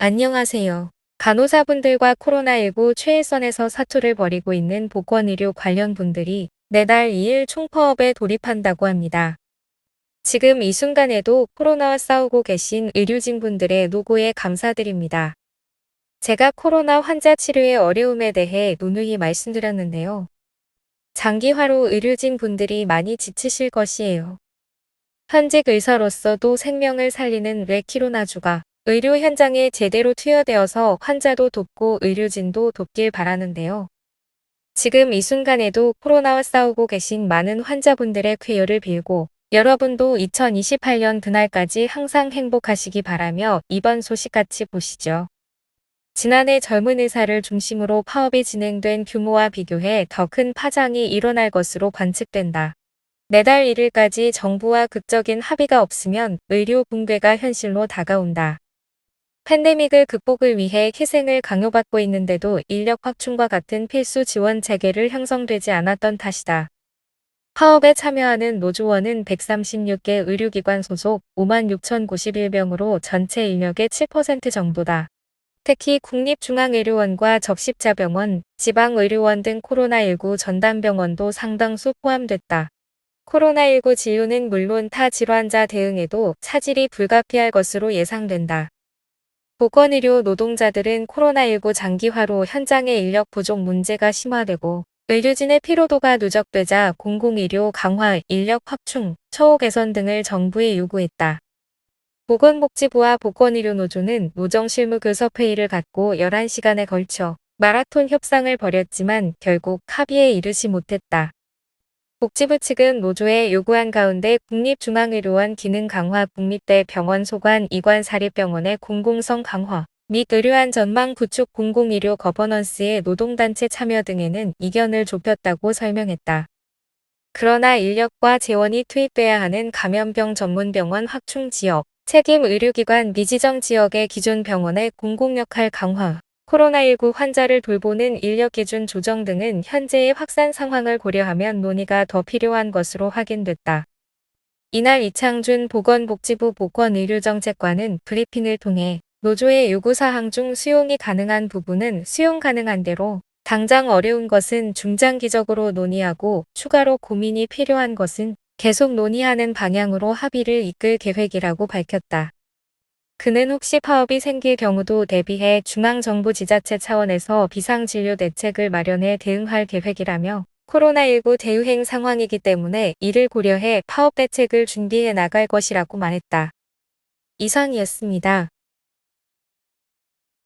안녕하세요. 간호사분들과 코로나19 최일선에서 사투를 벌이고 있는 보건의료 관련 분들이 내달 2일 총파업에 돌입한다고 합니다. 지금 이 순간에도 코로나와 싸우고 계신 의료진 분들의 노고에 감사드립니다. 제가 코로나 환자 치료의 어려움에 대해 누누이 말씀드렸는데요. 장기화로 의료진 분들이 많이 지치실 것이에요. 현직 의사로서도 생명을 살리는 레키로나주가 의료 현장에 제대로 투여되어서 환자도 돕고 의료진도 돕길 바라는데요. 지금 이 순간에도 코로나와 싸우고 계신 많은 환자분들의 쾌유를 빌고 여러분도 2028년 그날까지 항상 행복하시기 바라며 이번 소식 같이 보시죠. 지난해 젊은 의사를 중심으로 파업이 진행된 규모와 비교해 더 큰 파장이 일어날 것으로 관측된다. 내달 1일까지 정부와 극적인 합의가 없으면 의료 붕괴가 현실로 다가온다. 팬데믹을 극복을 위해 희생을 강요받고 있는데도 인력 확충과 같은 필수 지원 체계를 형성되지 않았던 탓이다. 파업에 참여하는 노조원은 136개 의료기관 소속 56,091명으로 전체 인력의 7% 정도다. 특히 국립중앙의료원과 적십자병원, 지방의료원 등 코로나19 전담병원도 상당수 포함됐다. 코로나19 진료는 물론 타 질환자 대응에도 차질이 불가피할 것으로 예상된다. 보건의료 노동자들은 코로나19 장기화로 현장의 인력 부족 문제가 심화되고 의료진의 피로도가 누적되자 공공의료 강화, 인력 확충, 처우 개선 등을 정부에 요구했다. 보건복지부와 보건의료노조는 노정실무교섭회의를 갖고 11시간에 걸쳐 마라톤 협상을 벌였지만 결국 합의에 이르지 못했다. 복지부 측은 노조에 요구한 가운데 국립중앙의료원 기능 강화, 국립대 병원 소관 이관 사립병원의 공공성 강화 및 의료안 전망 구축, 공공의료 거버넌스의 노동단체 참여 등에는 이견을 좁혔다고 설명했다. 그러나 인력과 재원이 투입돼야 하는 감염병 전문병원 확충 지역, 책임 의료기관 미지정 지역의 기존 병원의 공공역할 강화, 코로나19 환자를 돌보는 인력 기준 조정 등은 현재의 확산 상황을 고려하면 논의가 더 필요한 것으로 확인됐다. 이날 이창준 보건복지부 보건의료정책관은 브리핑을 통해 노조의 요구사항 중 수용이 가능한 부분은 수용 가능한 대로, 당장 어려운 것은 중장기적으로 논의하고 추가로 고민이 필요한 것은 계속 논의하는 방향으로 합의를 이끌 계획이라고 밝혔다. 그는 혹시 파업이 생길 경우도 대비해 중앙정부 지자체 차원에서 비상진료 대책을 마련해 대응할 계획이라며 코로나19 대유행 상황이기 때문에 이를 고려해 파업 대책을 준비해 나갈 것이라고 말했다. 이상이었습니다.